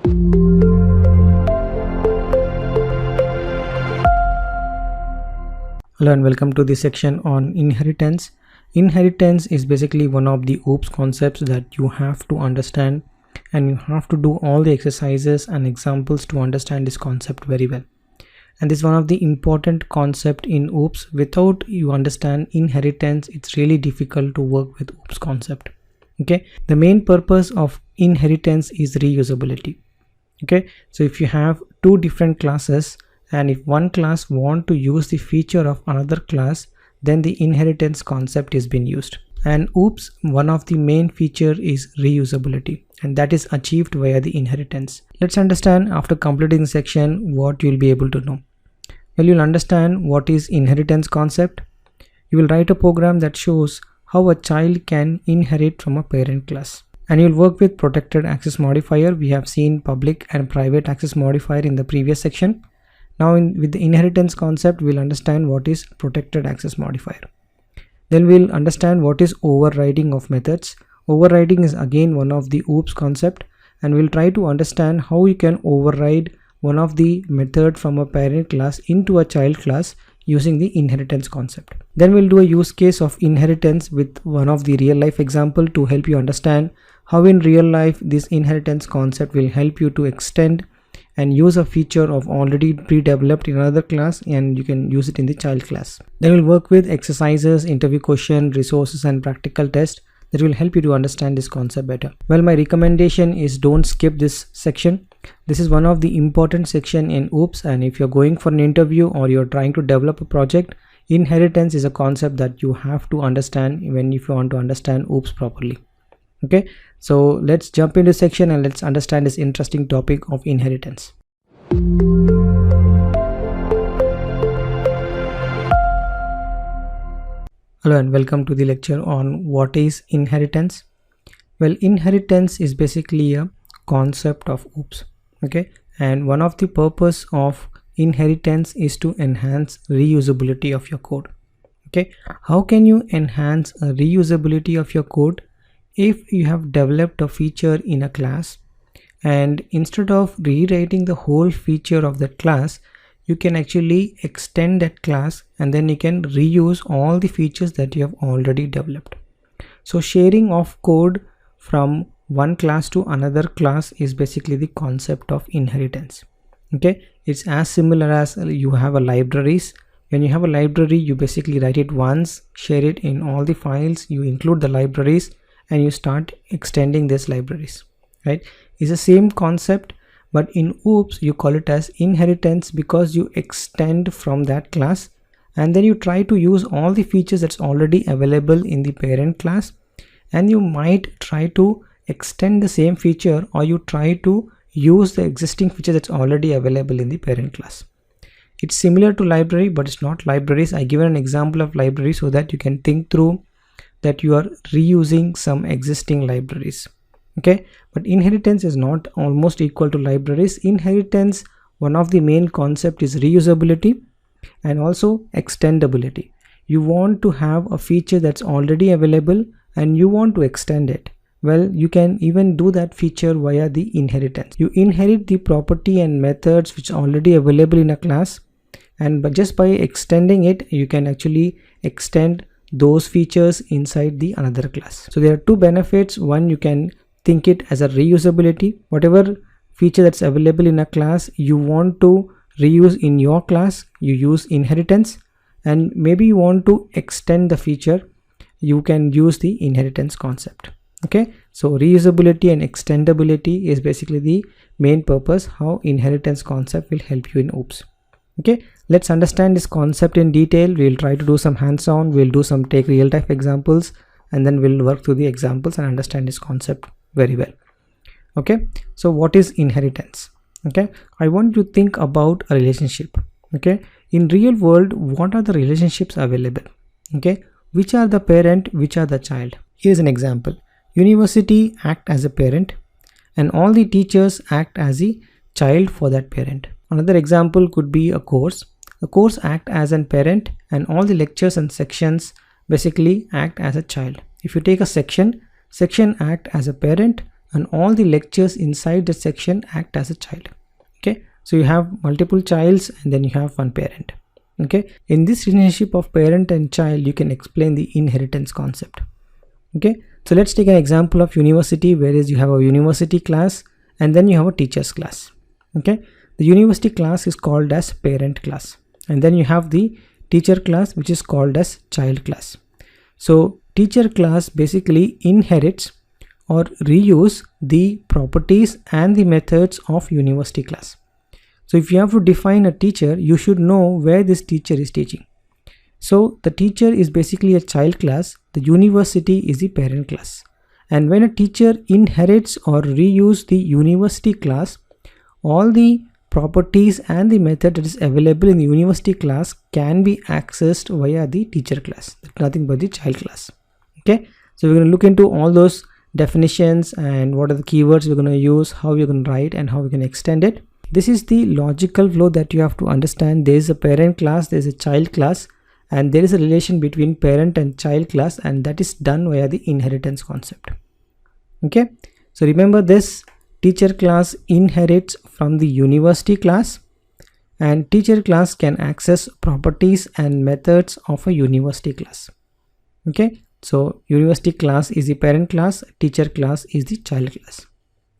Hello and welcome to this section on inheritance. Inheritance is basically one of the OOPS concepts that you have to understand, and you have to do all the exercises and examples to understand this concept very well. And this is one of the important concept in OOPS. Without you understand inheritance, it's really difficult to work with OOPS concept. Okay, the main purpose of inheritance is reusability. Okay, so if you have two different classes, and if one class want to use the feature of another class, then the inheritance concept is being used. And OOPS, one of the main feature is reusability, and that is achieved via the inheritance. Let's understand after completing the section what you'll be able to know. Well, you'll understand what is inheritance concept. You will write a program that shows how a child can inherit from a parent class. And you'll work with protected access modifier. We have seen public and private access modifier in the previous section. Now with the inheritance concept, we'll understand what is protected access modifier. Then we'll understand what is overriding of methods. Overriding is again one of the OOPS concept, and we'll try to understand how you can override one of the method from a parent class into a child class using the inheritance concept. Then we'll do a use case of inheritance with one of the real life example to help you understand how in real life this inheritance concept will help you to extend and use a feature of already pre-developed in another class, and you can use it in the child class. Then we'll work with exercises, interview question, resources and practical test that will help you to understand this concept better. Well, my recommendation is don't skip this section. This is one of the important section in OOPS, and if you're going for an interview or you're trying to develop a project, inheritance is a concept that you have to understand if you want to understand OOPS properly. Okay, so let's jump into section and let's understand this interesting topic of inheritance. Hello and welcome to the lecture on what is inheritance. Well, inheritance is basically a concept of OOPS. Okay, and one of the purpose of inheritance is to enhance reusability of your code. Okay, how can you enhance a reusability of your code? If you have developed a feature in a class, and instead of rewriting the whole feature of that class, you can actually extend that class, and then you can reuse all the features that you have already developed. So sharing of code from one class to another class is basically the concept of inheritance. Okay, it's as similar as you have a libraries. When you have a library, you basically write it once, share it in all the files, you include the libraries, and you start extending these libraries, right? It's the same concept, but in OOPS you call it as inheritance because you extend from that class, and then you try to use all the features that's already available in the parent class, and you might try to extend the same feature, or you try to use the existing feature that's already available in the parent class. It's similar to library, but it's not libraries. I given an example of library so that you can think through that you are reusing some existing libraries. Okay, but inheritance is not almost equal to libraries. Inheritance, one of the main concept is reusability and also extendability. You want to have a feature that's already available and you want to extend it. Well, you can even do that feature via the inheritance. You inherit the property and methods which are already available in a class, and just by extending it, you can actually extend those features inside the another class. So there are two benefits. One, you can think it as a reusability. Whatever feature that's available in a class you want to reuse in your class, you use inheritance, and maybe you want to extend the feature, you can use the inheritance concept. Okay, so reusability and extendability is basically the main purpose how inheritance concept will help you in OOPS. Okay, let's understand this concept in detail. We'll try to do some hands-on, we'll do some take real-time examples, and then we'll work through the examples and understand this concept very well. Okay, so what is inheritance? Okay, I want you to think about a relationship. Okay, in real world, what are the relationships available? Okay, which are the parent, which are the child? Here's an example. University act as a parent and all the teachers act as a child for that parent. Another example could be a course. The course act as a parent and all the lectures and sections basically act as a child. If you take a section act as a parent and all the lectures inside the section act as a child. Okay, so you have multiple childs and then you have one parent. Okay, in this relationship of parent and child, you can explain the inheritance concept. Okay, so let's take an example of university, whereas you have a university class and then you have a teacher's class. Okay, the university class is called as parent class, and then you have the teacher class, which is called as child class. So teacher class basically inherits or reuse the properties and the methods of university class. So if you have to define a teacher, you should know where this teacher is teaching. So the teacher is basically a child class, the university is the parent class. And when a teacher inherits or reuse the university class, all the properties and the method that is available in the university class can be accessed via the teacher class. That's nothing but the child class. Okay, so we're going to look into all those definitions and what are the keywords we're going to use, how we're going to write, and how we can extend it. This is the logical flow that you have to understand. There is a parent class, there is a child class, and there is a relation between parent and child class, and that is done via the inheritance concept. Okay, so remember this: teacher class inherits from the university class, and teacher class can access properties and methods of a university class. Okay, so university class is the parent class, teacher class is the child class.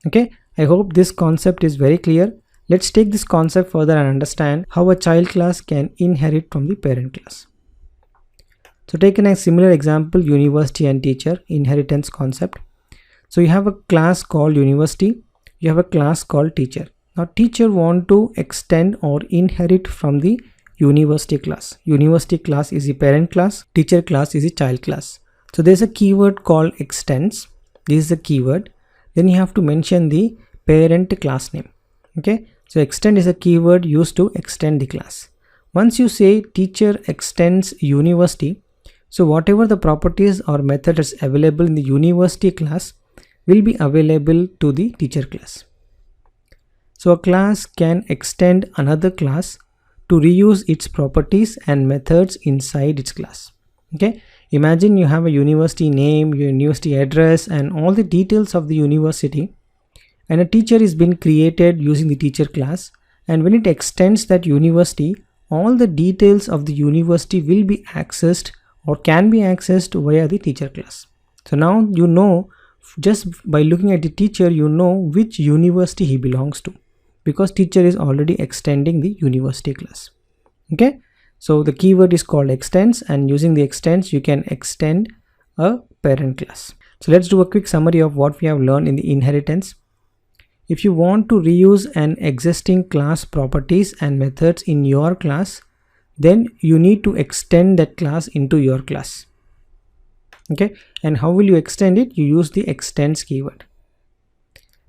Okay, I hope this concept is very clear. Let's take this concept further and understand how a child class can inherit from the parent class. So taking a similar example, university and teacher inheritance concept. So you have a class called university, you have a class called teacher. Now teacher want to extend or inherit from the university class. University class is the parent class, teacher class is the child class. So there's a keyword called extends. This is a keyword. Then you have to mention the parent class name. Okay, so extend is a keyword used to extend the class. Once you say teacher extends university, so whatever the properties or method is available in the university class will be available to the teacher class. So a class can extend another class to reuse its properties and methods inside its class. Okay, imagine you have a university name, your university address, and all the details of the university, and a teacher is been created using the teacher class, and when it extends that university, all the details of the university will be accessed or can be accessed via the teacher class. So now you know, just by looking at the teacher, you know which university he belongs to, because teacher is already extending the university class. Okay, so the keyword is called extends, and using the extends you can extend a parent class. So let's do a quick summary of what we have learned in the inheritance. If you want to reuse an existing class properties and methods in your class, then you need to extend that class into your class. Okay, and how will you extend it? You use the extends keyword.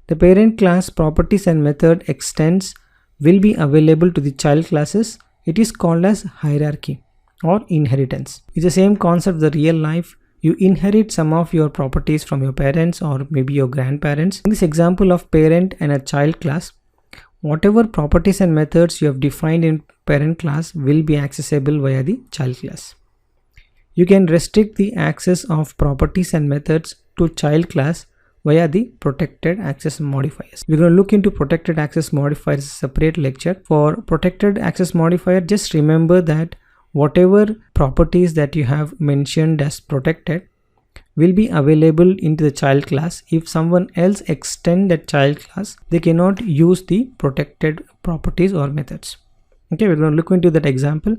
The parent class properties and method extends will be available to the child classes. It is called as hierarchy or inheritance. It's the same concept of the real life. You inherit some of your properties from your parents or maybe your grandparents. In this example of parent and a child class, whatever properties and methods you have defined in parent class will be accessible via the child class. You can restrict the access of properties and methods to child class via the protected access modifiers. We're going to look into protected access modifiers as a separate lecture. For protected access modifier, just remember that whatever properties that you have mentioned as protected will be available into the child class. If someone else extend that child class, they cannot use the protected properties or methods. Okay, we're going to look into that example,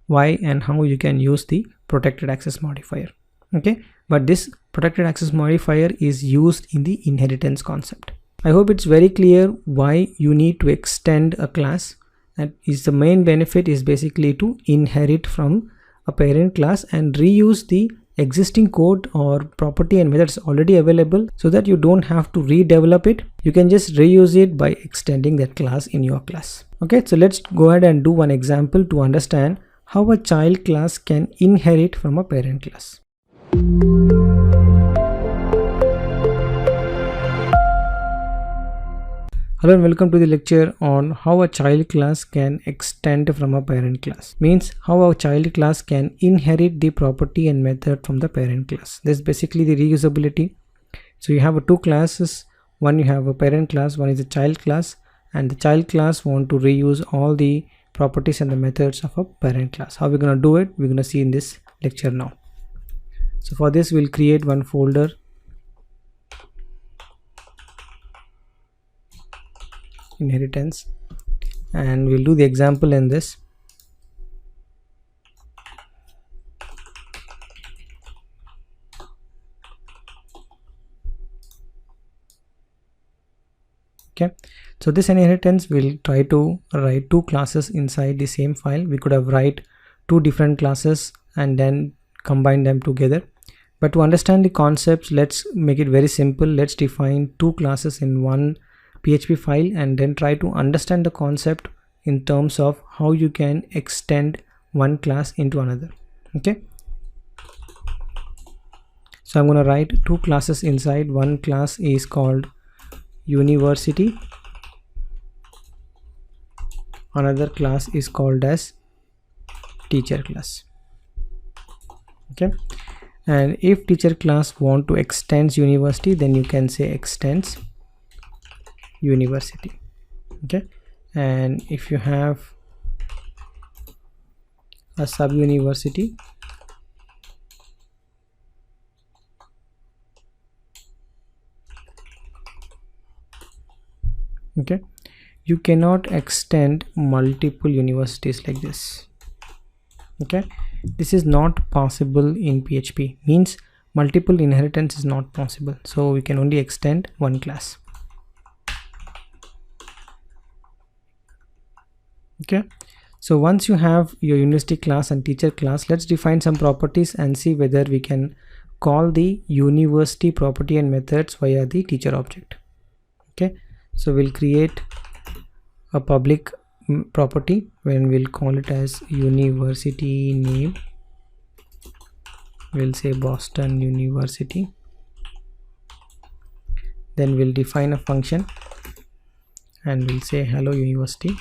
why and how you can use the protected access modifier. Okay, but this protected access modifier is used in the inheritance concept. I hope it's very clear why you need to extend a class. That is the main benefit, is basically to inherit from a parent class and reuse the existing code or property and methods already available, so that you don't have to redevelop it. You can just reuse it by extending that class in your class. Okay, so let's go ahead and do one example to understand how a child class can inherit from a parent class. Hello and welcome to the lecture on how a child class can extend from a parent class. Means how a child class can inherit the property and method from the parent class. This is basically the reusability. So you have two classes. one you have a parent class, one is a child class, and the child class want to reuse all the properties and the methods of a parent class. How we're going to do it, we're going to see in this lecture now. So for this we'll create one folder, inheritance, and we'll do the example in this. Okay, so this inheritance will try to write two classes inside the same file. We could have write two different classes and then combine them together, but to understand the concepts, let's make it very simple. Let's define two classes in one PHP file and then try to understand the concept in terms of how you can extend one class into another. Okay, so I'm going to write two classes inside. One class is called university, another class is called as teacher class. Okay, and if teacher class want to extends university, then you can say extends university. Okay, and if you have a sub university, okay, you cannot extend multiple universities like this. Okay, this is not possible in PHP, means multiple inheritance is not possible, so we can only extend one class. Okay, so once you have your university class and teacher class, let's define some properties and see whether we can call the university property and methods via the teacher object. Okay, so we'll create a public property when we'll call it as university name. We'll say Boston University. Then we'll define a function and we'll say hello university.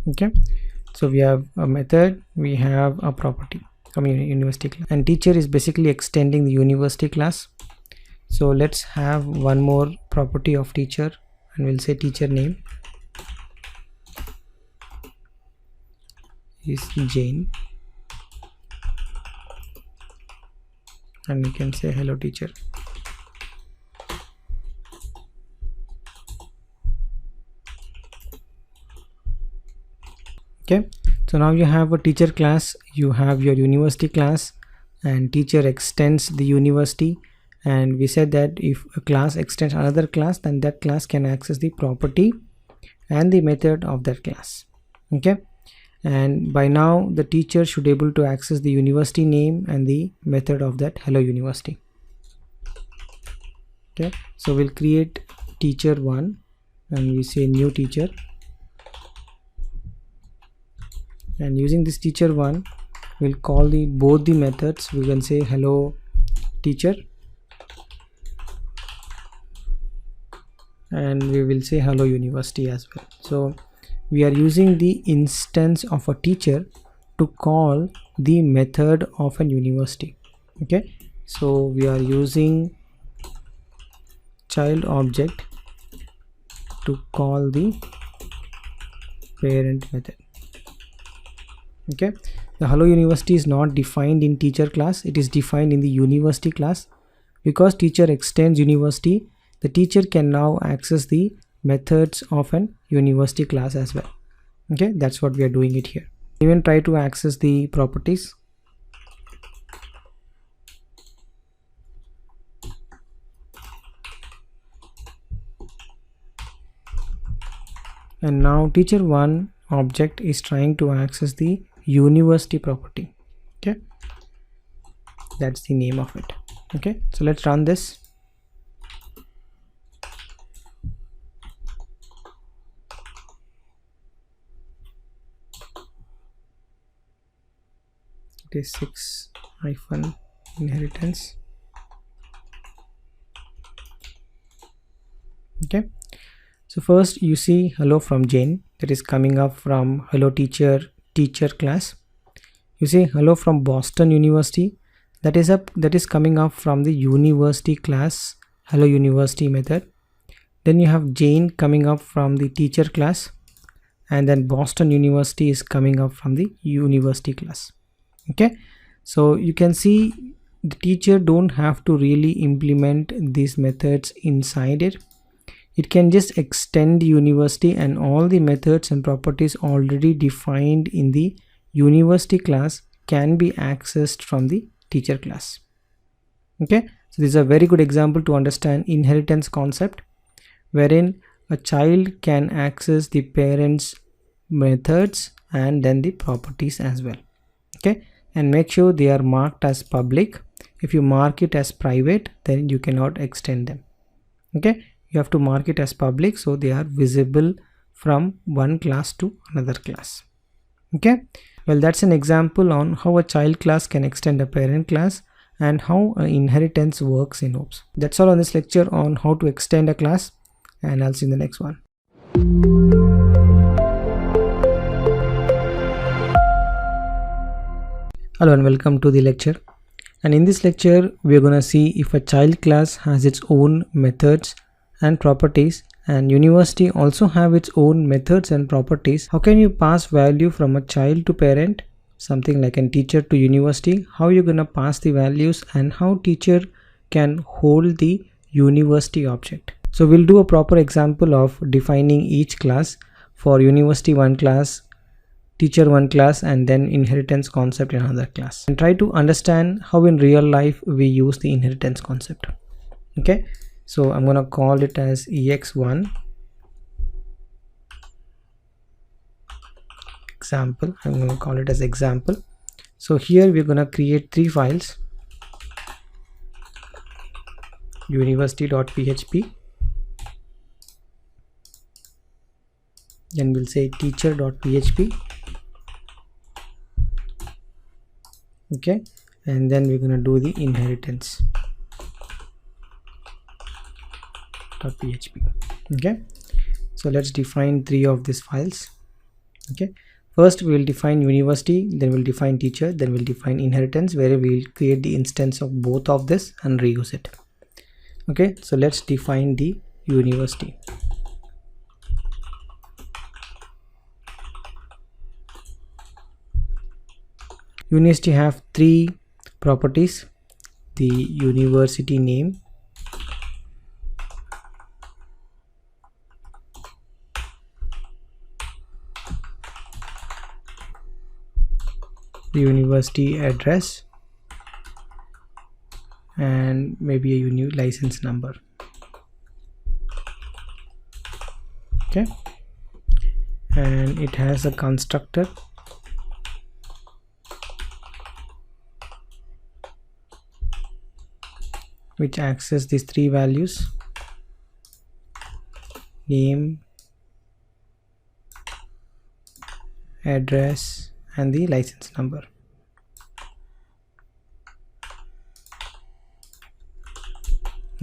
Okay, so we have a method, we have a property, university class, and teacher is basically extending the university class. So let's have one more property of teacher and we'll say teacher name is Jane, and we can say hello teacher. Okay, so now you have a teacher class, you have your university class, and teacher extends the university, and we said that if a class extends another class, then that class can access the property and the method of that class. Okay, and by now the teacher should be able to access the university name and the method of that hello university. Okay, so we'll create teacher1 and we say new teacher, and using this teacher1 we'll call both the methods. We can say hello teacher and we will say hello university as well. So we are using the instance of a teacher to call the method of a university. Okay, so we are using child object to call the parent method. Okay, the hello university is not defined in teacher class, it is defined in the university class. Because teacher extends university, the teacher can now access the methods of an university class as well. Okay, that's what we are doing it here. Even try to access the properties. And now teacher1 object is trying to access the university property. Okay, that's the name of it. Okay, so let's run this. is 6 hyphen inheritance. Okay, so first you see hello from Jane, that is coming up from hello teacher class. You see hello from Boston University, that is coming up from the university class hello university method. Then you have Jane coming up from the teacher class, and then Boston University is coming up from the university class. Okay, so you can see the teacher don't have to really implement these methods inside it. It can just extend the university, and all the methods and properties already defined in the university class can be accessed from the teacher class. Okay, so this is a very good example to understand inheritance concept, wherein a child can access the parents' methods and then the properties as well. Okay, and make sure they are marked as public. If you mark it as private, then you cannot extend them. Okay, you have to mark it as public so they are visible from one class to another class. Okay, well, that's an example on how a child class can extend a parent class and how inheritance works in OOPS. That's all on this lecture on how to extend a class, and I'll see you in the next one. Hello and welcome to the lecture. And in this lecture we are going to see if a child class has its own methods and properties, and university also have its own methods and properties. How can you pass value from a child to parent, something like a teacher to university? How you're going to pass the values, and how teacher can hold the university object. So we'll do a proper example of defining each class for university one class, teacher one class, and then inheritance concept in another class, and try to understand how in real life we use the inheritance concept. Okay, so I'm gonna call it as ex1 example. I'm gonna call it as example. So here we're gonna create 3 files: university.php, then we'll say teacher.php. Okay, and then we're gonna do the inheritance .php. Okay, so let's define 3 of these files. Okay, first we will define university, then we'll define teacher, then we'll define inheritance, where we'll create the instance of both of this and reuse it. Okay, so let's define the university. University have 3 properties: the university name, the university address, and maybe a license number. Okay, and it has a constructor which access these 3 values: name, address, and the license number.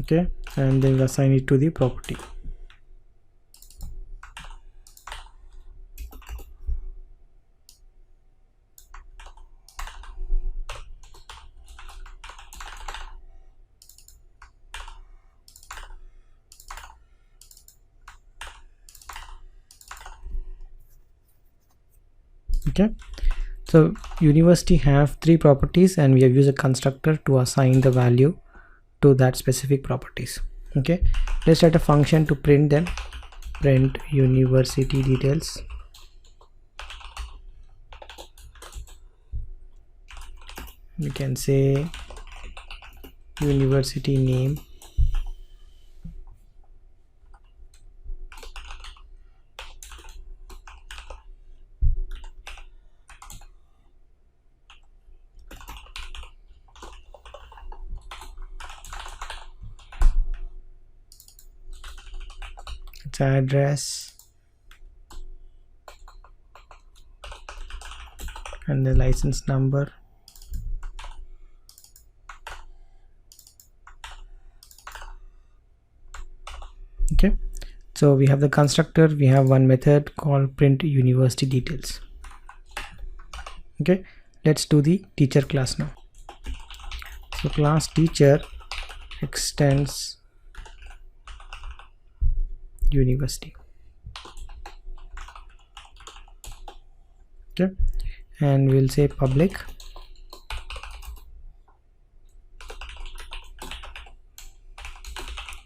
Okay, and then we'll assign it to the property. Okay, so university have 3 properties, and we have used a constructor to assign the value to that specific properties. Okay, let's write a function to print them. Print university details. We can say university name, its address, and the license number. So we have the constructor, we have one method called print university details. Okay, let's do the teacher class now. So class teacher extends university. Okay, and we'll say public.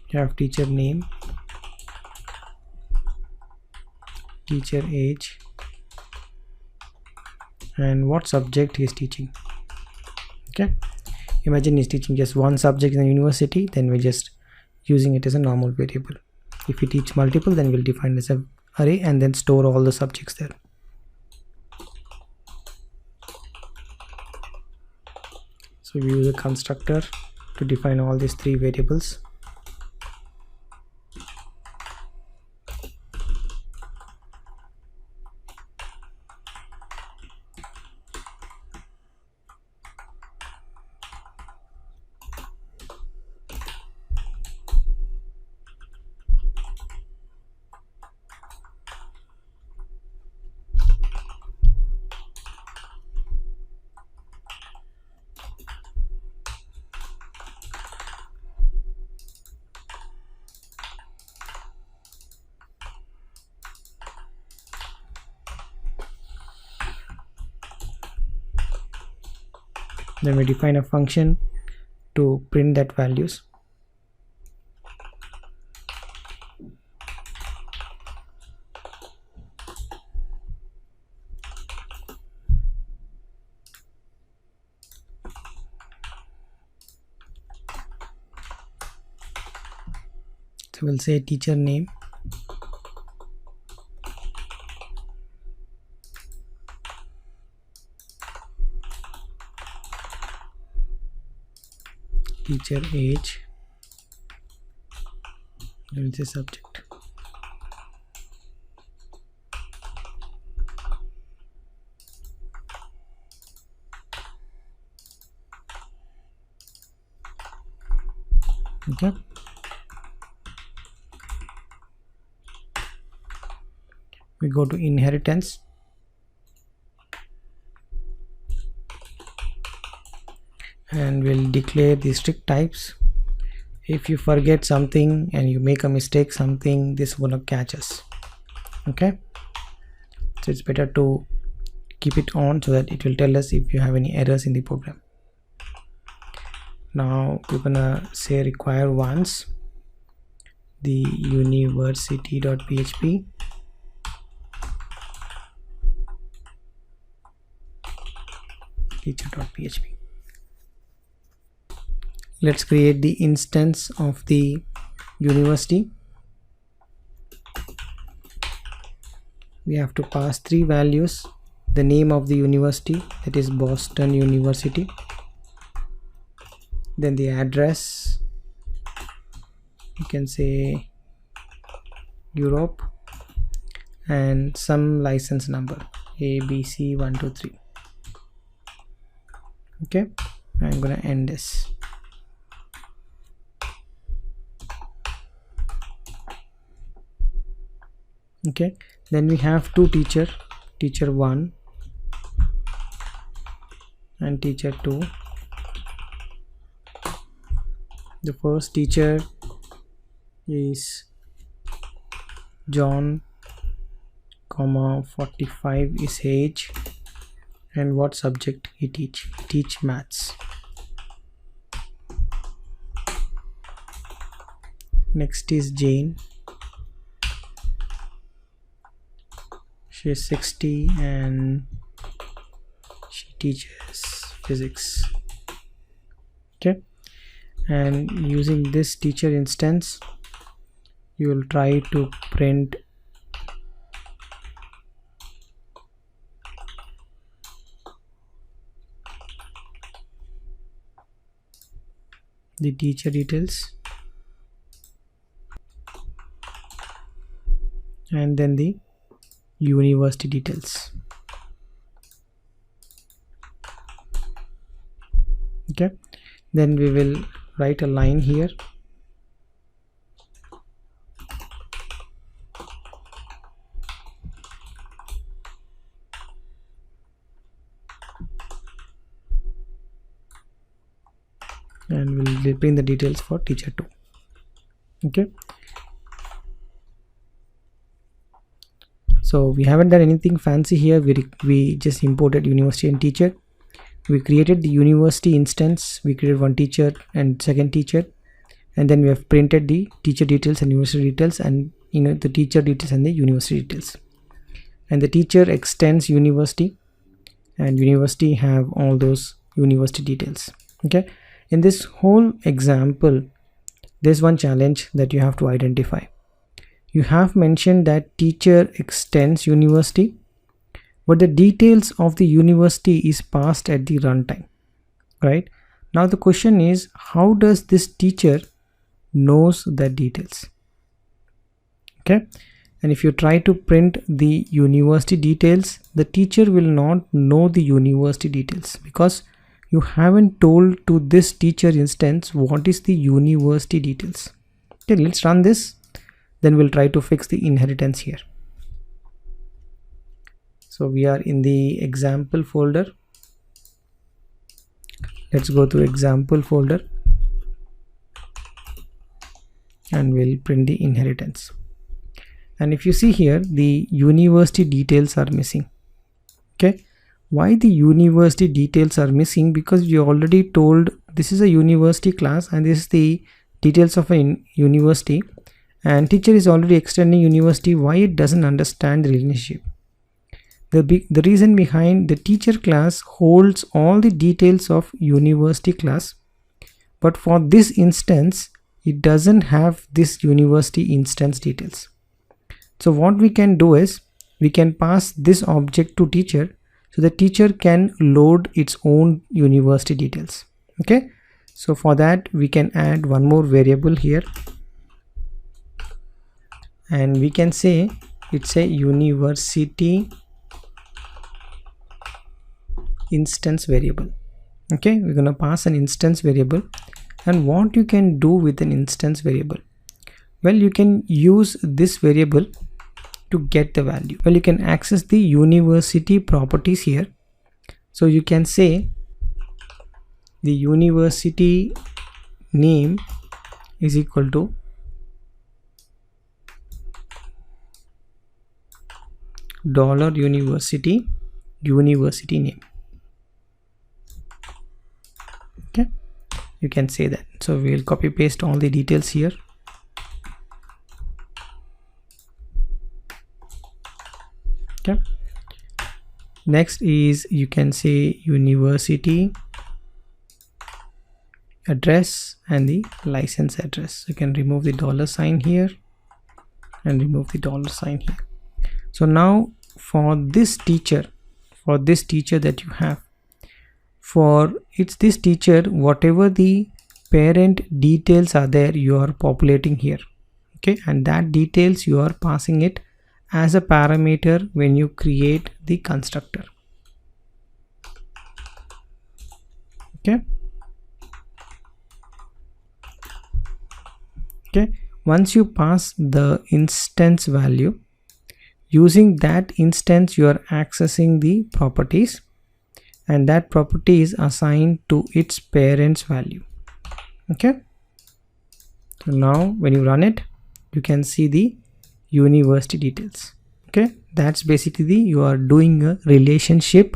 You have teacher name, teacher age, and what subject he is teaching. Okay, imagine he's teaching just one subject in the university, then we're just using it as a normal variable. If we teach multiple, then we'll define as an array and then store all the subjects there. So we use a constructor to define all these three variables. Then we define a function to print that values. So we'll say teacher name, teacher age, we'll say subject. Okay, we go to inheritance. And we'll declare the strict types. If you forget something and you make a mistake, something, this will not catch us. Okay, so it's better to keep it on so that it will tell us if you have any errors in the program. Now we're gonna say require once the university.php teacher.php. Let's create the instance of the university. We have to pass three values: the name of the university, that is Boston University, then the address, you can say Europe, and some license number ABC123. Okay, I'm gonna end this. Okay, then we have two teacher 1 and teacher 2. The first teacher is John, 45 is age, and what subject he teach maths. Next is Jane, she is 60 and she teaches physics. Okay, and using this teacher instance you will try to print the teacher details and then the university details. Okay, then we will write a line here and we'll print the details for teacher 2. Okay, so we haven't done anything fancy here. We just imported university and teacher. We created the university instance, we created one teacher and second teacher, and then we have printed the teacher details and university details, and the teacher details and the university details. And the teacher extends university, and university have all those university details. Okay, in this whole example there's one challenge that you have to identify. You have mentioned that teacher extends university, but the details of the university is passed at the runtime, right? Now the question is, how does this teacher knows the details? Okay, and if you try to print the university details, the teacher will not know the university details because you haven't told to this teacher instance what is the university details. Okay, let's run this, then we'll try to fix the inheritance here. So we are in the example folder. Let's go to example folder and we'll print the inheritance. And if you see here, the university details are missing. Okay, why the university details are missing? Because we already told this is a university class and this is the details of a university, and teacher is already extending university. Why it doesn't understand the relationship? The reason behind, the teacher class holds all the details of university class, but for this instance it doesn't have this university instance details. So what we can do is we can pass this object to teacher so the teacher can load its own university details. Okay, so for that we can add one more variable here, and we can say it's a university instance variable. Okay, we're gonna pass an instance variable. And what you can do with an instance variable? Well, you can use this variable to get the value. Well, you can access the university properties here. So you can say the university name is equal to $university name. Okay, you can say that. So we'll copy paste all the details here. Okay, next is you can say university address and the license address. You can remove the $sign here and remove the $sign here. So now for this teacher that you have, for this teacher, whatever the parent details are there, you are populating here. Okay, and that details you are passing it as a parameter when you create the constructor. Okay, once you pass the instance value, using that instance you are accessing the properties, and that property is assigned to its parent's value. Okay, so now when you run it, you can see the university details. Okay, that's basically you are doing a relationship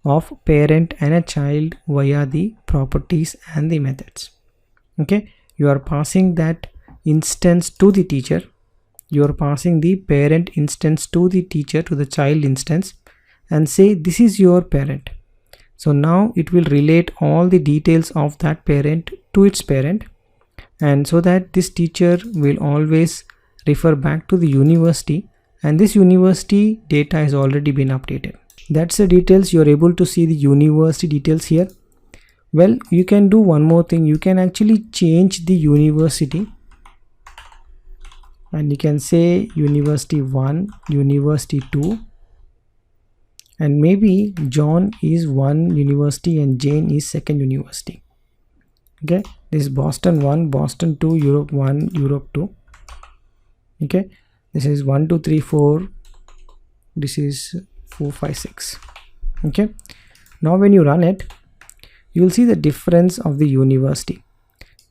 of parent and a child via the properties and the methods. Okay, you are passing that instance to the teacher, you are passing the parent instance to the teacher, to the child instance, and say this is your parent. So now it will relate all the details of that parent to its parent, and so that this teacher will always refer back to the university, and this university data has already been updated. That's the details. You are able to see the university details here. Well, you can do one more thing. You can actually change the university, and you can say university 1, university 2, and maybe John is 1 university and Jane is 2nd university. Okay, this is Boston 1, Boston 2, Europe 1, Europe 2. Okay, this is 1 2 3 4, this is 4 5 6. Okay, now when you run it, you will see the difference of the university.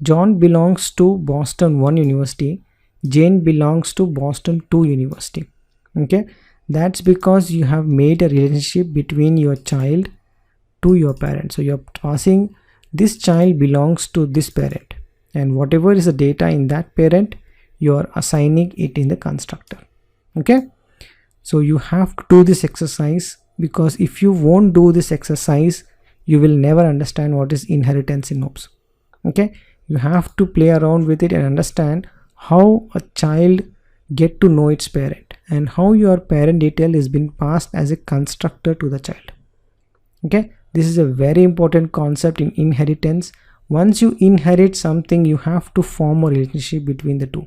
John belongs to Boston 1 University, Jane belongs to Boston 2 University. Okay, that's because you have made a relationship between your child to your parent. So you're passing this child belongs to this parent, and whatever is the data in that parent, you are assigning it in the constructor. Okay, so you have to do this exercise, because if you won't do this exercise, you will never understand what is inheritance in OOPs. Okay, you have to play around with it and understand how a child get to know its parent, and how your parent detail is being passed as a constructor to the child. Okay, this is a very important concept in inheritance. Once you inherit something, you have to form a relationship between the two,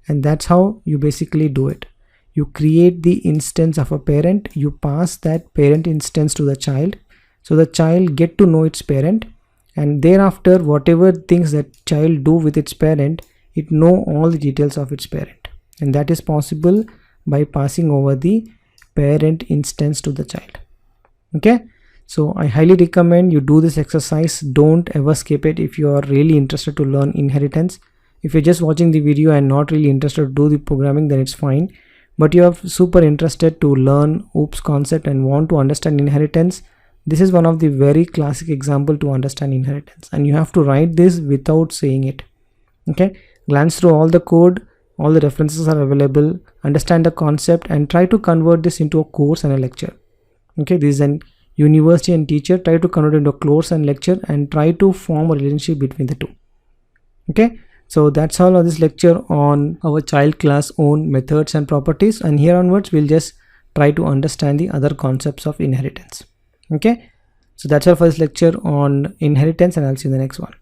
and that's how you basically do it. You create the instance of a parent, you pass that parent instance to the child, so the child get to know its parent, and thereafter whatever things that child do with its parent, it know all the details of its parent, and that is possible by passing over the parent instance to the child. Okay, so I highly recommend you do this exercise. Don't ever skip it if you are really interested to learn inheritance. If you're just watching the video and not really interested to do the programming, then it's fine. But you are super interested to learn OOPs concept and want to understand inheritance, this is one of the very classic example to understand inheritance, and you have to write this without saying it. Okay, glance through all the code, all the references are available, understand the concept, and try to convert this into a course and a lecture. Okay, this is an university and teacher, try to convert it into a course and lecture, and try to form a relationship between the two. Okay, so that's all of this lecture on our child class own methods and properties, and here onwards we'll just try to understand the other concepts of inheritance. Okay, so that's all for this lecture on inheritance, and I'll see you in the next one.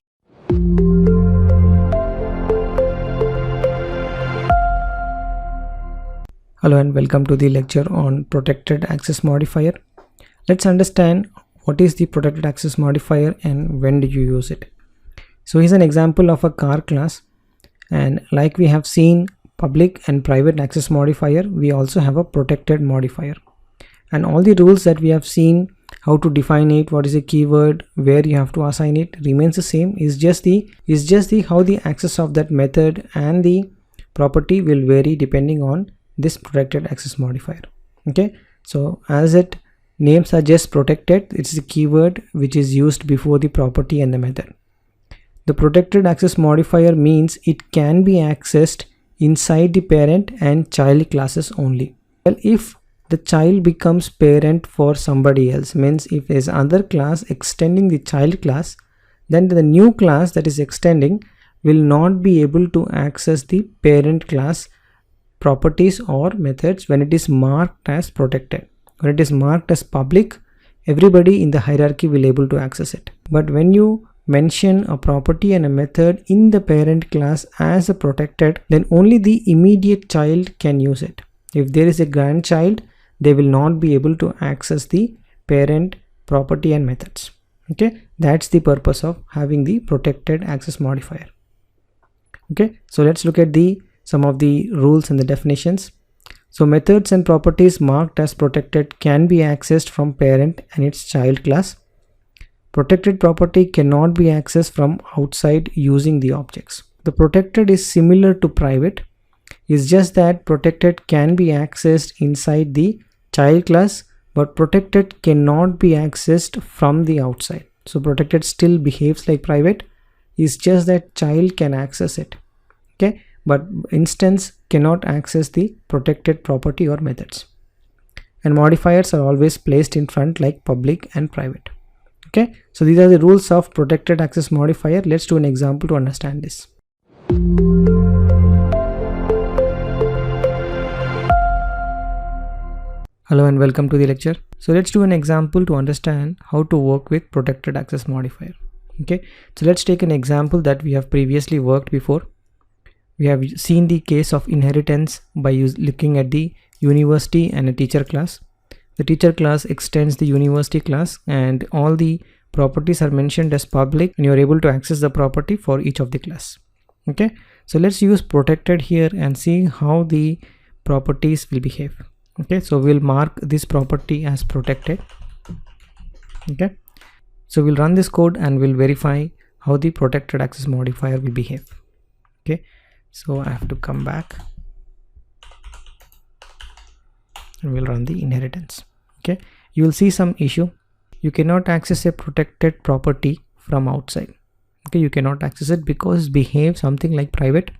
Hello and welcome to the lecture on protected access modifier. Let's understand what is the protected access modifier and when do you use it. So here's an example of a car class, and like we have seen public and private access modifier, we also have a protected modifier, and all the rules that we have seen, how to define it, what is a keyword, where you have to assign it, remains the same. Is just the how the access of that method and the property will vary depending on this protected access modifier. Okay, so as it name suggests, protected, it's the keyword which is used before the property and the method. The protected access modifier means it can be accessed inside the parent and child classes only. Well, if the child becomes parent for somebody else, means if there is another class extending the child class, then the new class that is extending will not be able to access the parent class properties or methods when it is marked as protected. When it is marked as public, everybody in the hierarchy will able to access it. But when you mention a property and a method in the parent class as a protected, then only the immediate child can use it. If there is a grandchild, they will not be able to access the parent property and methods. Okay, that's the purpose of having the protected access modifier. Okay, so let's look at some of the rules and the definitions. So methods and properties marked as protected can be accessed from parent and its child class. Protected property cannot be accessed from outside using the objects. The protected is similar to private. It's just that protected can be accessed inside the child class, but protected cannot be accessed from the outside. So protected still behaves like private. It's just that child can access it. Okay, but instance cannot access the protected property or methods. And modifiers are always placed in front like public and private. Okay, so these are the rules of protected access modifier. Let's do an example to understand this. Hello and welcome to the lecture. So let's do an example to understand how to work with protected access modifier. Okay, so let's take an example that we have previously worked before. We have seen the case of inheritance by looking at the university and a teacher class. The teacher class extends the university class, and all the properties are mentioned as public, and you are able to access the property for each of the class. Okay, so let's use protected here and see how the properties will behave. Okay, so we'll mark this property as protected. Okay, So we'll run this code and we'll verify how the protected access modifier will behave. Okay, so I have to come back and we'll run the inheritance. Okay, you will see some issue. You cannot access a protected property from outside. Okay, you cannot access it because it behaves something like private.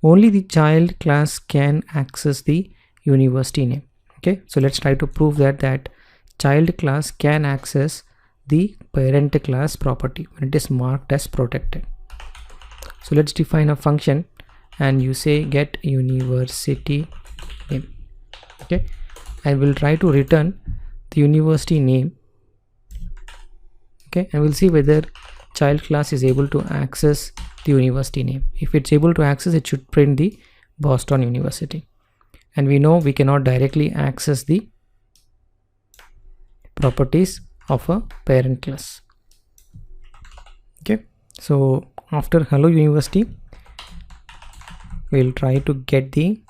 Only the child class can access the university name. Okay, so let's try to prove that child class can access the parent class property when it is marked as protected. So let's define a function and you say get university name. Okay, and we'll try to return the university name. Okay, and we'll see whether child class is able to access the university name. If it's able to access, it should print the Boston University. And we know we cannot directly access the properties of a parent class. Okay, so after hello university, we'll try to get the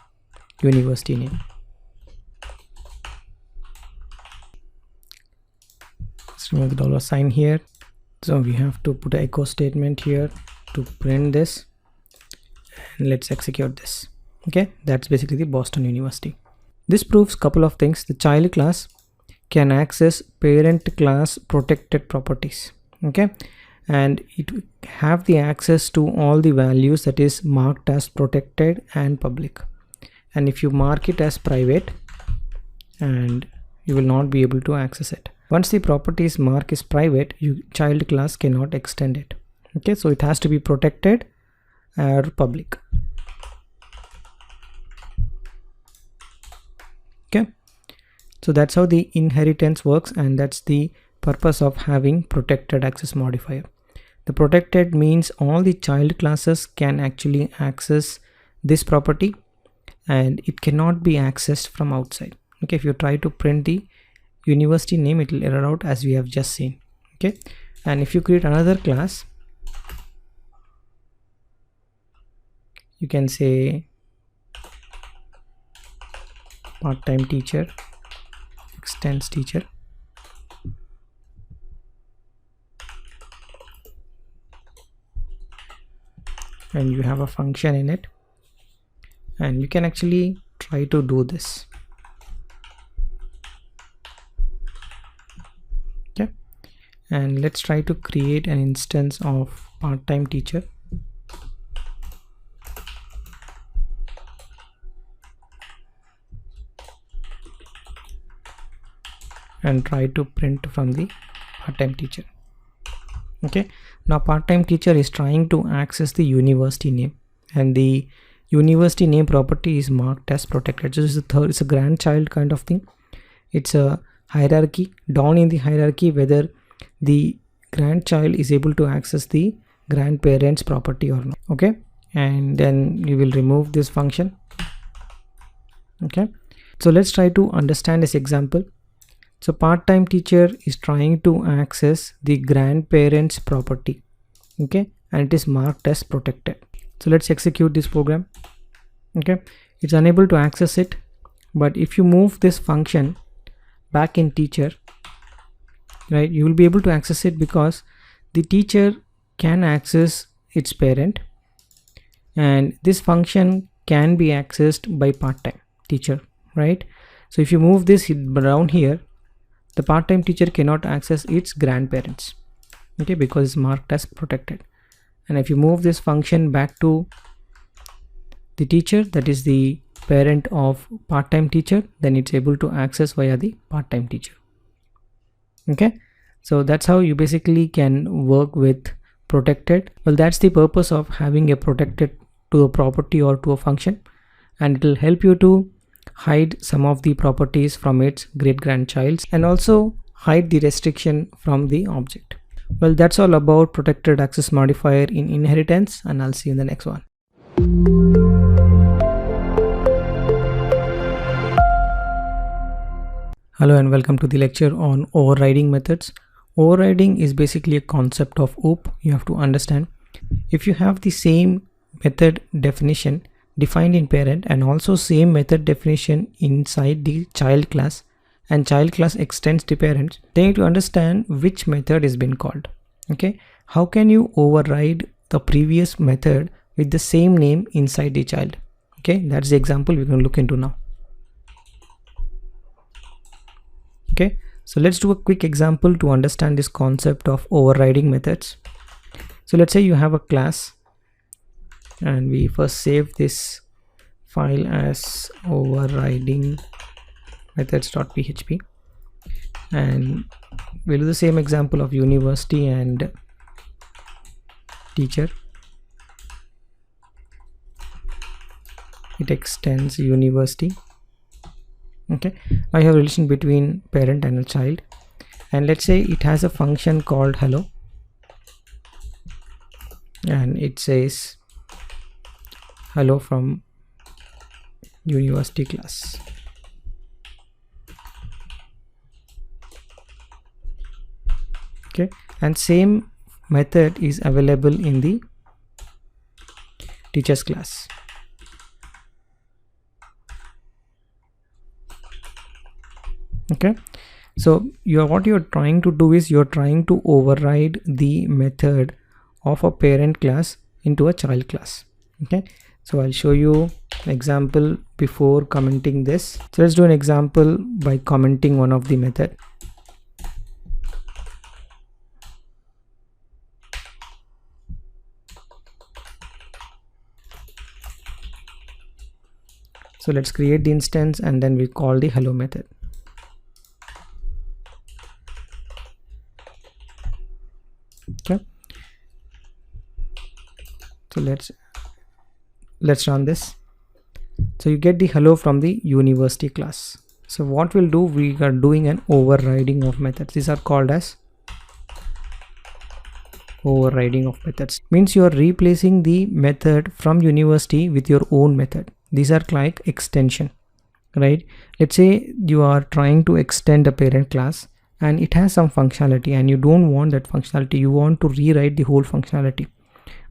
university name. Let's remove the $sign here. So we have to put an echo statement here to print this, and let's execute this. Okay, that's basically the Boston University. This proves couple of things. The child class can access parent class protected properties. Okay, and it have the access to all the values that is marked as protected and public. And if you mark it as private, and you will not be able to access it. Once the properties mark is private, child class cannot extend it. Okay, so it has to be protected or public. Okay, so that's how the inheritance works, and that's the purpose of having protected access modifier. The protected means all the child classes can actually access this property and it cannot be accessed from outside. Okay, if you try to print the university name, it will error out as we have just seen. Okay, and if you create another class, you can say part-time teacher extends teacher, and you have a function in it, and you can actually try to do this. Okay, and let's try to create an instance of part-time teacher. And try to print from the part-time teacher. Okay, now part-time teacher is trying to access the university name, and the university name property is marked as protected. So it's a grandchild kind of thing. It's a hierarchy. Down in the hierarchy, whether the grandchild is able to access the grandparents property or not. Okay, and then you will remove this function. Okay, so let's try to understand this example. So part-time teacher is trying to access the grandparents property. Okay, and it is marked as protected. So let's execute this program. Okay, it's unable to access it, but if you move this function back in teacher, right, you will be able to access it because the teacher can access its parent, and this function can be accessed by part-time teacher, right? So if you move this down here, the part-time teacher cannot access its grandparents, okay, because it's marked as protected. And if you move this function back to the teacher, that is the parent of part-time teacher, then it's able to access via the part-time teacher. Okay, so that's how you basically can work with protected. Well, that's the purpose of having a protected to a property or to a function, and it will help you to hide some of the properties from its great grandchilds and also hide the restriction from the object. Well, that's all about protected access modifier in inheritance, and I'll see you in the next one. Hello and welcome to the lecture on overriding methods. Overriding is basically a concept of OOP. You have to understand, if you have the same method definition defined in parent and also same method definition inside the child class, and child class extends the parents, then you need to understand which method is being called. Okay, how can you override the previous method with the same name inside the child? Okay, that's the example we're going to look into now. Okay, so let's do a quick example to understand this concept of overriding methods. So let's say you have a class, and we first save this file as overriding methods.php, and we'll do the same example of university and teacher. It extends university. Okay, I have a relation between parent and a child, and let's say it has a function called hello, and it says hello from university class. Okay, and same method is available in the teachers class. Okay, so what you're trying to do is you're trying to override the method of a parent class into a child class. Okay, so I'll show you an example before commenting this. So let's do an example by commenting one of the method. So let's create the instance and then we call the hello method. Okay, so let's run this. So you get the hello from the university class. So what we'll do, we are doing an overriding of methods. These are called as overriding of methods. Means you are replacing the method from university with your own method. These are like extension, right? Let's say you are trying to extend a parent class and it has some functionality and you don't want that functionality, you want to rewrite the whole functionality,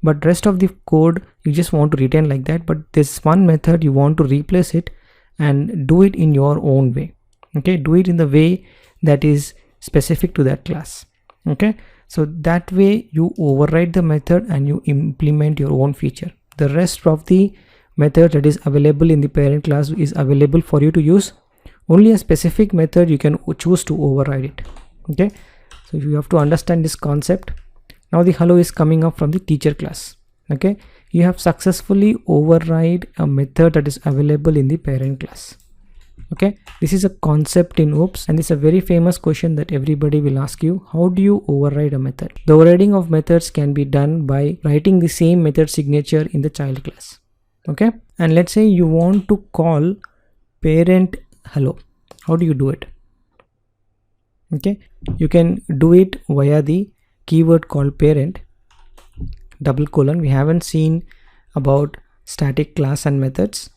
but rest of the code you just want to retain like that, but this one method you want to replace it and do it in your own way. Okay, do it in the way that is specific to that class. Okay, so that way you override the method and you implement your own feature. The rest of the method that is available in the parent class is available for you to use. Only a specific method you can choose to override it. Okay, so you have to understand this concept. Now the hello is coming up from the teacher class. Okay, you have successfully override a method that is available in the parent class. Okay, this is a concept in OOPs, and it's a very famous question that everybody will ask you: how do you override a method? The overriding of methods can be done by writing the same method signature in the child class. Okay, and let's say you want to call parent hello. How do you do it? Okay, you can do it via the keyword called parent ;; we haven't seen about static class and methods.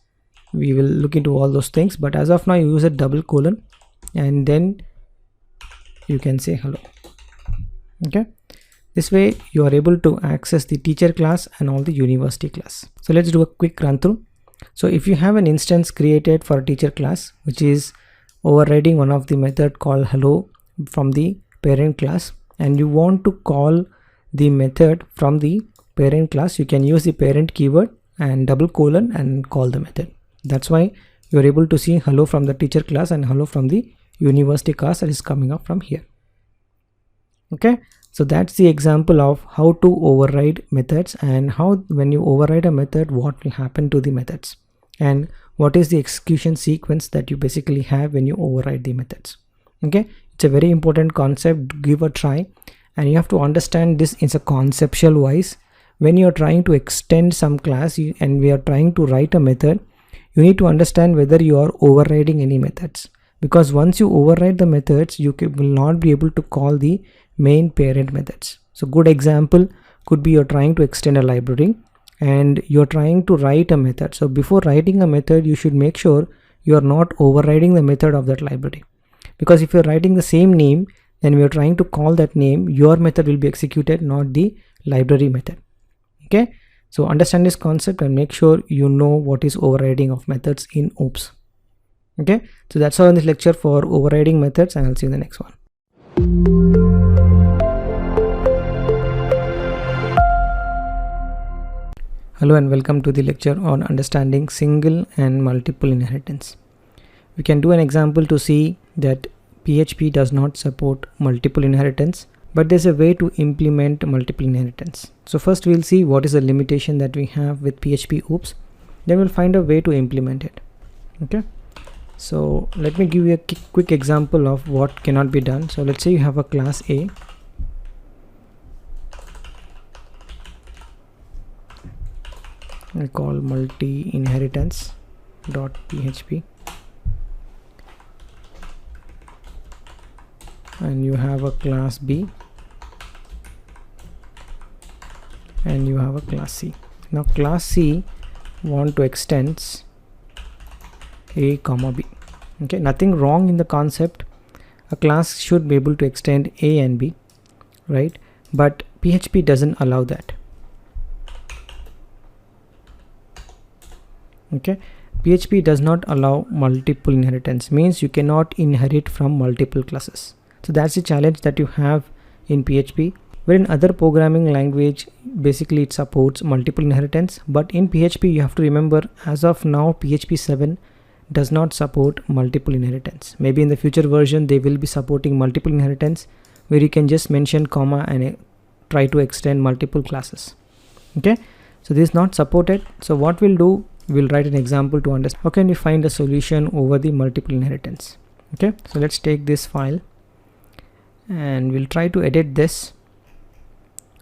We will look into all those things, but as of now you use a ;; and then you can say hello. Okay, this way you are able to access the teacher class and all the university class. So let's do a quick run through. So if you have an instance created for a teacher class which is overriding one of the method called hello from the parent class, and you want to call the method from the parent class, you can use the parent keyword and ;; and call the method. That's why you're able to see hello from the teacher class and hello from the university class that is coming up from here. Okay, so that's the example of how to override methods, and how when you override a method, what will happen to the methods, and what is the execution sequence that you basically have when you override the methods. Okay, it's a very important concept. Give a try, and you have to understand this in a conceptual wise. When you're trying to extend some class and we are trying to write a method, you need to understand whether you are overriding any methods, because once you override the methods, you will not be able to call the main parent methods. So good example could be you're trying to extend a library and you're trying to write a method. So before writing a method, you should make sure you are not overriding the method of that library, because if you're writing the same name, then we are trying to call that name, your method will be executed, not the library method. Okay, so understand this concept and make sure you know what is overriding of methods in OOPs. Okay, so that's all in this lecture for overriding methods, and I'll see you in the next one. Hello and welcome to the lecture on understanding single and multiple inheritance. We can do an example to see that PHP does not support multiple inheritance, but there's a way to implement multiple inheritance. So first we'll see what is the limitation that we have with PHP OOPs, then we'll find a way to implement it. Okay, so let me give you a quick example of what cannot be done. So let's say you have a class A. I call multi-inheritance.php, and you have a class B and you have a class C. Now class C want to extend A comma B. Okay, nothing wrong in the concept. A class should be able to extend A and B, right? But PHP doesn't allow that. Okay, PHP does not allow multiple inheritance, means you cannot inherit from multiple classes. So that's the challenge that you have in PHP, where in other programming language basically it supports multiple inheritance, but in PHP you have to remember, as of now PHP 7 does not support multiple inheritance. Maybe in the future version they will be supporting multiple inheritance, where you can just mention comma and try to extend multiple classes. Okay, so this is not supported. So what we'll do, we'll write an example to understand how can we find a solution over the multiple inheritance. Okay, so let's take this file and we'll try to edit this.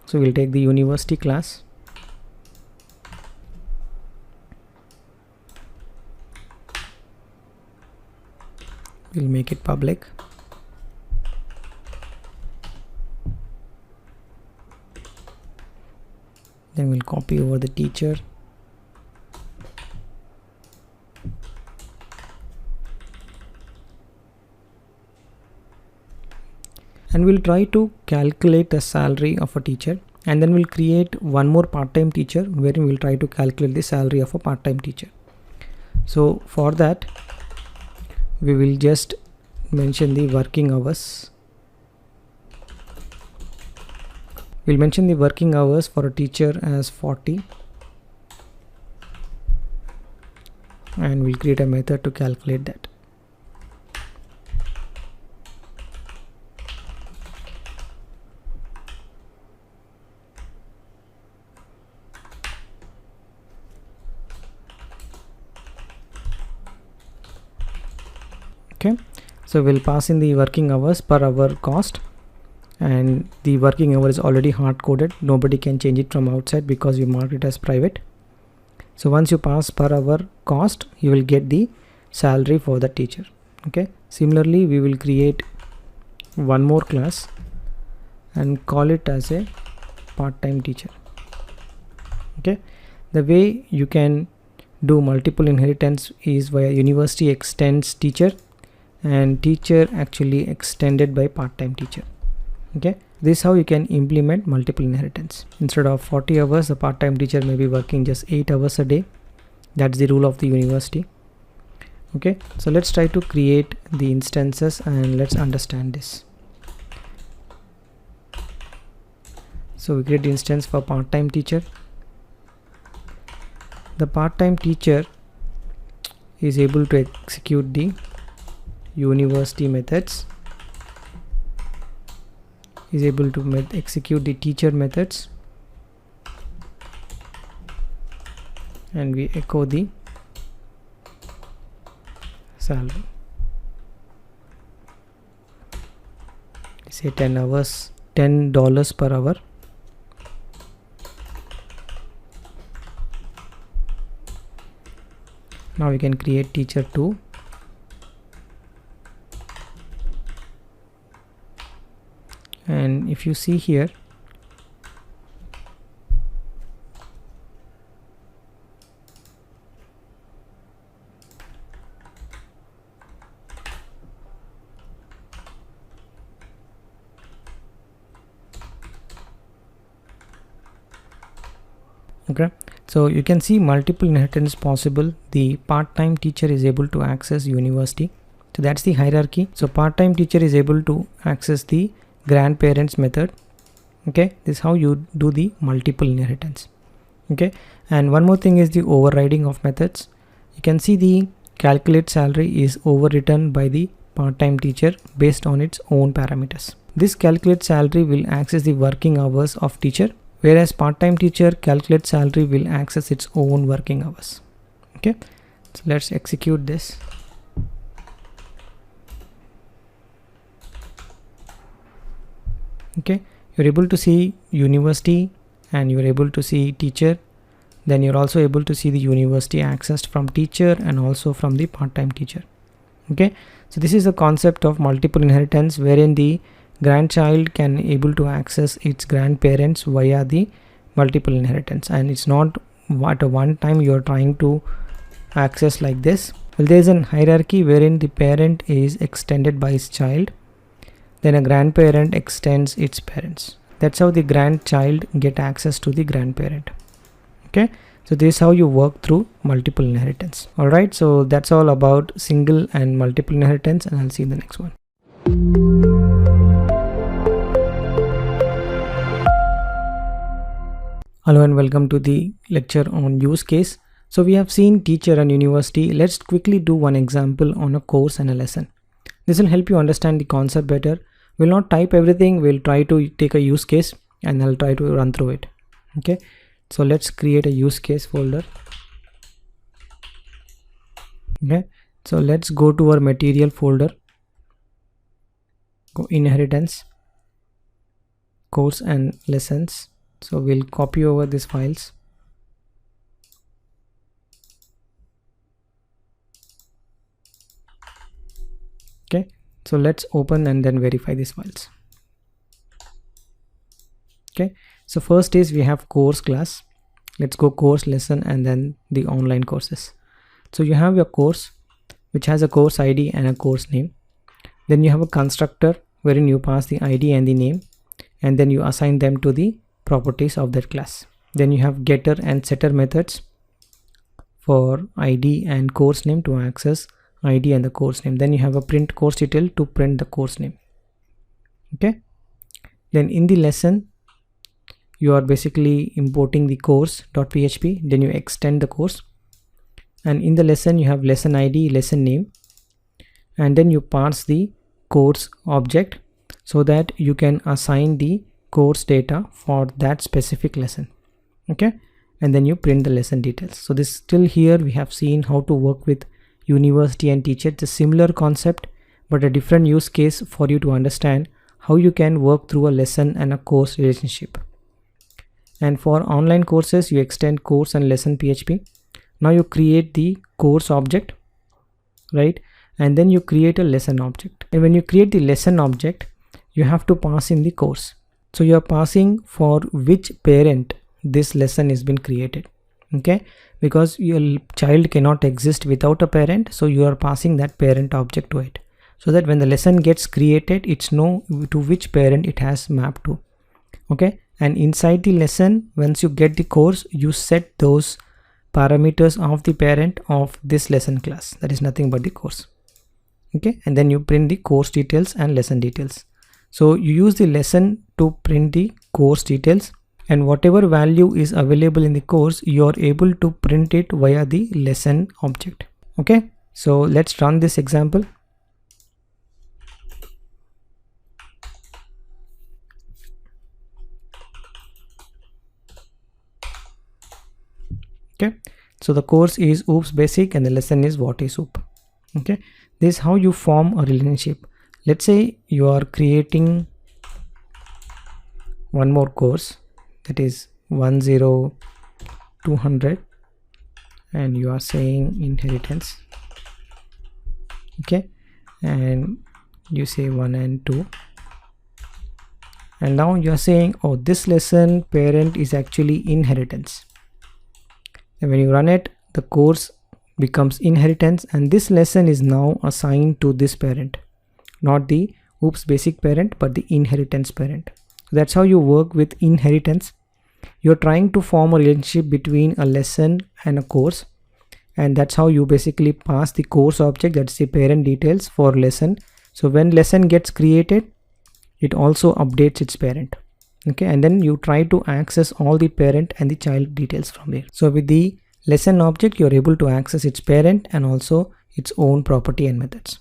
So we'll take the university class, we'll make it public, then we'll copy over the teacher, and we'll try to calculate the salary of a teacher, and then we'll create one more part-time teacher wherein we'll try to calculate the salary of a part-time teacher. So for that we will just mention the working hours. We'll mention the working hours for a teacher as 40, and we'll create a method to calculate that. Okay, so we'll pass in the working hours per hour cost, and the working hour is already hard coded, nobody can change it from outside because we marked it as private. So once you pass per hour cost, you will get the salary for the teacher. Okay, similarly we will create one more class and call it as a part-time teacher. Okay, the way you can do multiple inheritance is via university extends teacher, and teacher actually extended by part-time teacher. Okay, this is how you can implement multiple inheritance. Instead of 40 hours, the part-time teacher may be working just 8 hours a day. That's the rule of the university. Okay, so let's try to create the instances and let's understand this. So we create the instance for part-time teacher. The part-time teacher is able to execute the university methods, is able to execute the teacher methods, and we echo the salary. Say 10 hours, $10 per hour. Now we can create teacher 2. And if you see here, okay, So you can see multiple inheritance possible. The part-time teacher is able to access university. So that's the hierarchy. So part-time teacher is able to access the grandparents method. Okay, this is how you do the multiple inheritance. Okay, and one more thing is the overriding of methods. You can see the calculate salary is overwritten by the part-time teacher based on its own parameters. This calculate salary will access the working hours of teacher, whereas part-time teacher calculate salary will access its own working hours. Okay, so let's execute this. Okay, you're able to see university and you're able to see teacher. Then you're also able to see the university accessed from teacher and also from the part-time teacher. Okay, so this is the concept of multiple inheritance, wherein the grandchild can able to access its grandparents via the multiple inheritance, and it's not at a one time you're trying to access like this. Well, there is a hierarchy wherein the parent is extended by his child, then a grandparent extends its parents. That's how the grandchild get access to the grandparent. Okay, so this is how you work through multiple inheritance. All right, so that's all about single and multiple inheritance, and I'll see you in the next one. Hello and welcome to the lecture on use case. So we have seen teacher and university. Let's quickly do one example on a course and a lesson. This will help you understand the concept better. We'll not type everything. We'll try to take a use case and I'll try to run through it. Okay, so let's create a use case folder. Okay, so let's go to our material folder, go inheritance, course and lessons. So we'll copy over these files. Okay, so let's open and then verify these files. Okay, so first is we have course class. Let's go course, lesson, and then the online courses. So you have your course which has a course ID and a course name. Then you have a constructor wherein you pass the ID and the name, and then you assign them to the properties of that class. Then you have getter and setter methods for ID and course name to access ID and the course name. Then you have a print course detail to print the course name. Okay, then in the lesson you are basically importing the course.php, then you extend the course, and in the lesson you have lesson ID, lesson name, and then you pass the course object so that you can assign the course data for that specific lesson. Okay, and then you print the lesson details. So this still here we have seen how to work with university and teacher. It's a similar concept but a different use case for you to understand how you can work through a lesson and a course relationship. And for online courses you extend course and lesson PHP. Now you create the course object, right, and then you create a lesson object. And when you create the lesson object you have to pass in the course. So you are passing for which parent this lesson has been created. Okay, because your child cannot exist without a parent, so you are passing that parent object to it, so that when the lesson gets created it's know to which parent it has mapped to. Okay, and inside the lesson, once you get the course, you set those parameters of the parent of this lesson class, that is nothing but the course. Okay, and then you print the course details and lesson details. So you use the lesson to print the course details, and whatever value is available in the course you are able to print it via the lesson object. Okay, so let's run this example. Okay, so the course is OOPS basic and the lesson is what is OOP. Okay, this is how you form a relationship. Let's say you are creating one more course, that is 10200, and you are saying inheritance. Okay, and you say 1 and 2, and now you are saying, oh, this lesson parent is actually inheritance. And when you run it, the course becomes inheritance, and this lesson is now assigned to this parent, not the OOPS basic parent but the inheritance parent. So that's how you work with inheritance. you're trying to form a relationship between a lesson and a course, and that's how you basically pass the course object, that's the parent details for lesson. So when lesson gets created, it also updates its parent. Okay, and then you try to access all the parent and the child details from there. So with the lesson object, you're able to access its parent and also its own property and methods.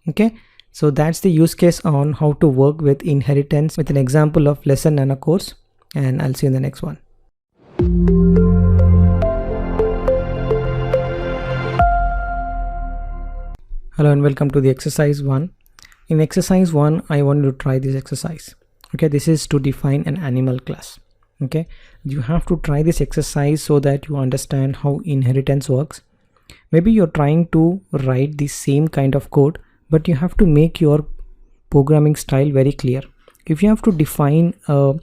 Okay, so that's the use case on how to work with inheritance with an example of lesson and a course, and I'll see you in the next one. Hello and welcome to the exercise 1. In exercise 1, I want to try this exercise. Okay, this is to define an animal class. Okay, you have to try this exercise so that you understand how inheritance works. Maybe you're trying to write the same kind of code, but you have to make your programming style very clear. If you have to define a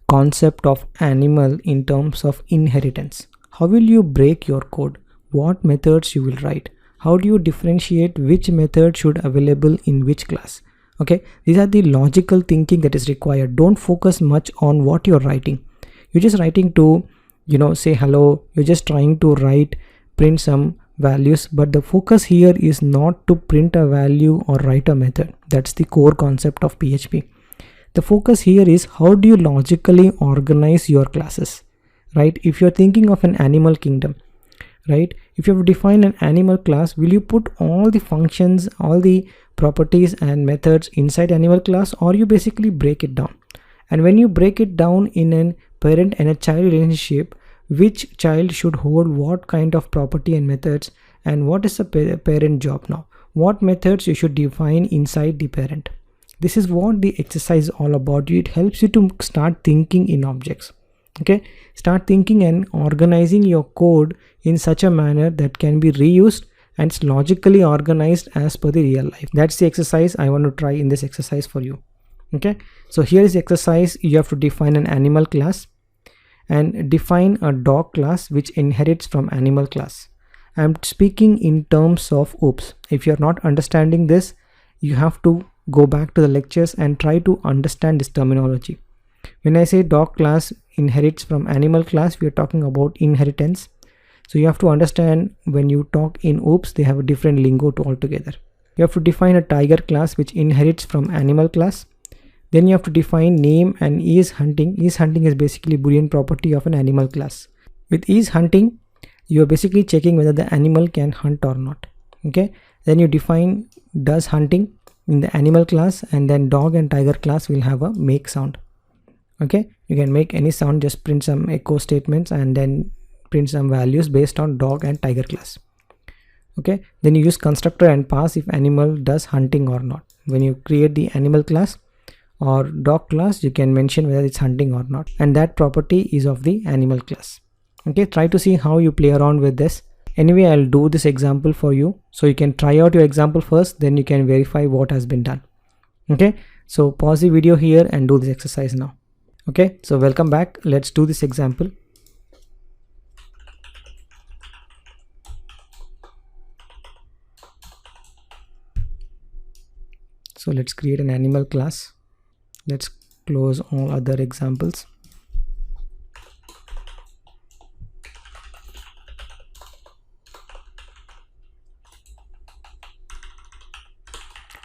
concept of animal in terms of inheritance, how will you break your code? What methods you will write? How do you differentiate which method should available in which class? Okay, these are the logical thinking that is required. Don't focus much on what you're writing. You're just writing to, say hello. You're just trying to print some values, but the focus here is not to print a value or write a method. That's the core concept of PHP. The focus here is how do you logically organize your classes, right? If you're thinking of an animal kingdom, right? If you have defined an animal class, will you put all the functions, all the properties and methods inside animal class, or you basically break it down? And when you break it down in a parent and a child relationship, which child should hold what kind of property and methods, and what is the parent job now? What methods you should define inside the parent? This is what the exercise is all about. It helps you to start thinking in objects. Okay, start thinking and organizing your code in such a manner that can be reused and it's logically organized as per the real life. That's the exercise I want to try in this exercise for you. Okay, so here is the exercise. You have to define an animal class and define a dog class which inherits from animal class. I'm speaking in terms of OOPs. If you're not understanding this, you have to go back to the lectures and try to understand this terminology. When I say dog class inherits from animal class, we are talking about inheritance. So you have to understand when you talk in OOPs, they have a different lingo to altogether. You have to define a tiger class which inherits from animal class. Then you have to define name and is hunting. Is hunting is basically Boolean property of an animal class. With is hunting, you are basically checking whether the animal can hunt or not. Okay. Then you define does hunting in the animal class, and then dog and tiger class will have a make sound. Okay, you can make any sound, just print some echo statements and then print some values based on dog and tiger class. Okay, then you use constructor and pass if animal does hunting or not. When you create the animal class or dog class, you can mention whether it's hunting or not, and that property is of the animal class. Okay, try to see how you play around with this. Anyway, I'll do this example for you, so you can try out your example first, then you can verify what has been done. Okay, so pause the video here and do this exercise now. Okay, so welcome back. Let's do this example. So let's create an animal class. Let's close all other examples.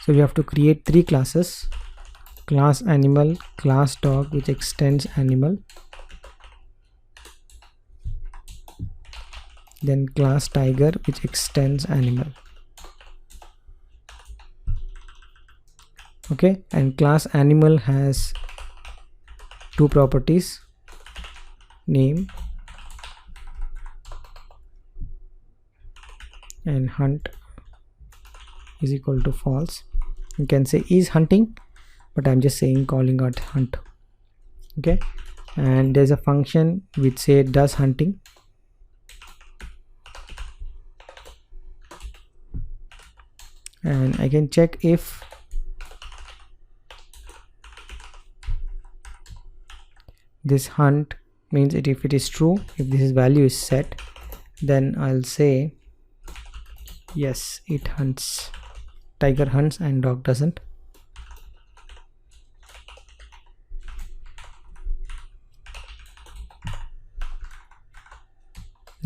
So we have to create 3 classes: class animal, class dog which extends animal, then class tiger which extends animal. Okay, and class animal has 2 properties, name and hunt is equal to false. You can say is hunting, but I'm just saying calling out hunt. Okay, and there's a function which say does hunting, and I can check if this hunt means it, if it is true, if this value is set, then I'll say yes, it hunts. Tiger hunts and dog doesn't.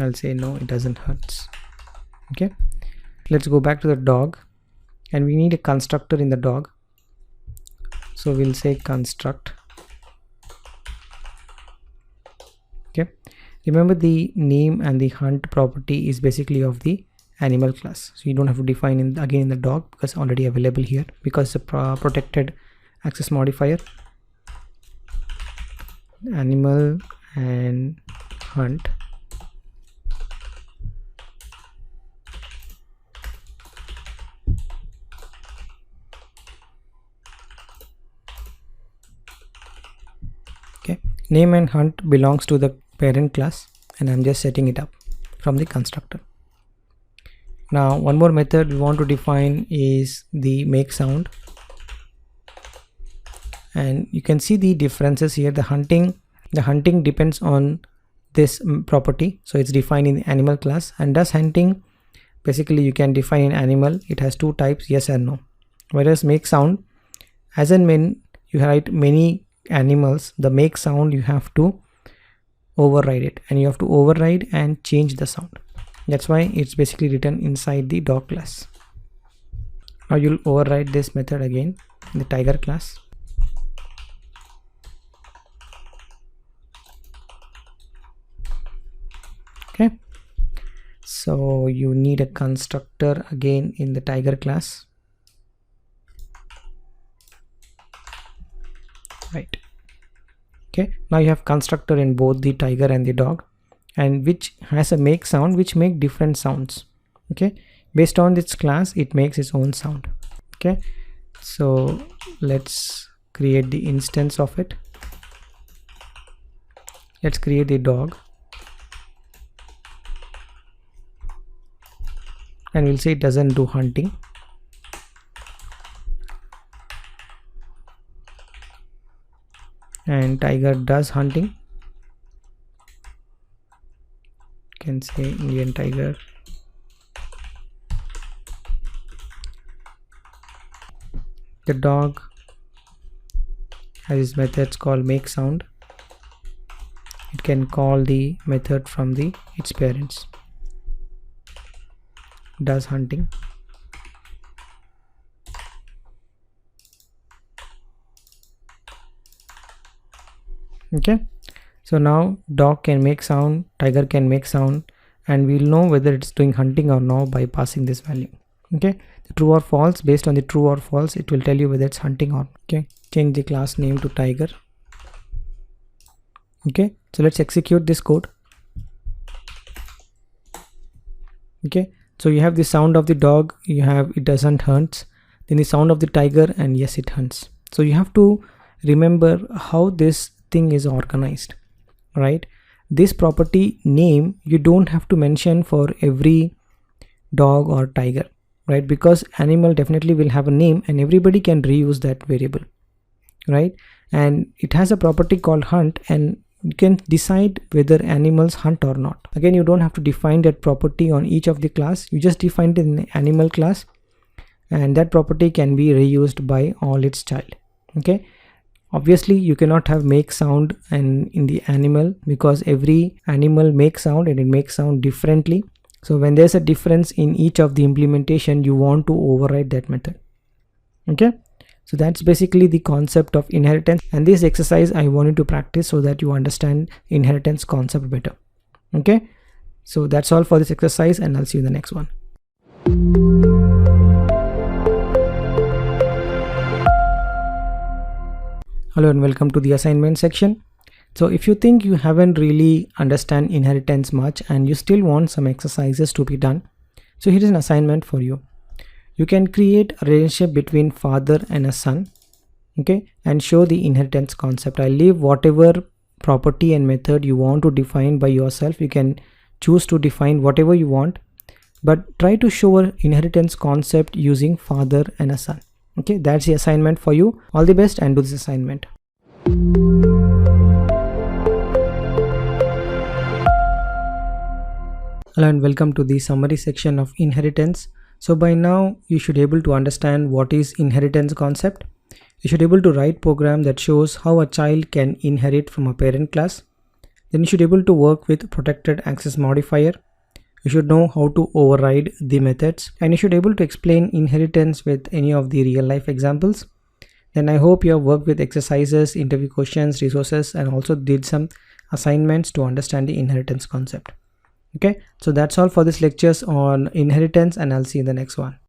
I'll say no, it doesn't hurt. Okay, let's go back to the dog, and we need a constructor in the dog, so we'll say construct. Okay, remember the name and the hunt property is basically of the animal class, so you don't have to define again in the dog because already available here, because it's a protected access modifier. Animal and hunt. Okay, name and hunt belongs to the parent class, and I'm just setting it up from the constructor. Now one more method we want to define is the make sound, and you can see the differences here. The hunting depends on this property, so it's defined in the animal class, and does hunting basically you can define an animal. It has two types, yes and no, whereas make sound, as and when you write many animals, the make sound you have to override it, and you have to override and change the sound. That's why it's basically written inside the dog class. Now you'll override this method again in the tiger class. Okay, so you need a constructor again in the tiger class, right? Okay, now you have constructor in both the tiger and the dog, and which has a make sound, which make different sounds. Okay, based on its class it makes its own sound. Okay, so let's create the instance of it. Let's create the dog, and we'll say it doesn't do hunting. And tiger does hunting. You can say Indian tiger. The dog has methods called make sound. It can call the method from its parents. Does hunting. Okay, so now dog can make sound, tiger can make sound, and we'll know whether it's doing hunting or not by passing this value. Okay, the true or false, based on the true or false it will tell you whether it's hunting or not. Okay, change the class name to tiger. Okay, so let's execute this code. Okay, so you have the sound of the dog, you have it doesn't hunt, then the sound of the tiger, and yes, it hunts. So you have to remember how this thing is organized, right? This property name you don't have to mention for every dog or tiger, right? Because animal definitely will have a name and everybody can reuse that variable, right? And it has a property called hunt, and you can decide whether animals hunt or not. Again, you don't have to define that property on each of the class, you just define it in the animal class, and that property can be reused by all its child. Okay, obviously you cannot have make sound and in the animal, because every animal makes sound and it makes sound differently. So when there's a difference in each of the implementation, you want to override that method. Okay, so that's basically the concept of inheritance, and this exercise I wanted to practice so that you understand inheritance concept better. Okay, so that's all for this exercise, and I'll see you in the next one. Hello and welcome to the assignment section. So if you think you haven't really understand inheritance much and you still want some exercises to be done, so here is an assignment for you. You can create a relationship between father and a son, okay, and show the inheritance concept. I'll leave whatever property and method you want to define by yourself. You can choose to define whatever you want, but try to show an inheritance concept using father and a son. Okay, that's the assignment for you. All the best and do this assignment. Hello and welcome to the summary section of inheritance. So by now you should be able to understand what is inheritance concept. You should be able to write program that shows how a child can inherit from a parent class, Then you should be able to work with protected access modifier. You should know how to override the methods, and you should be able to explain inheritance with any of the real life examples. Then I hope you have worked with exercises, interview questions, resources, and also did some assignments to understand the inheritance concept. Okay, so that's all for this lectures on inheritance, and I'll see you in the next one.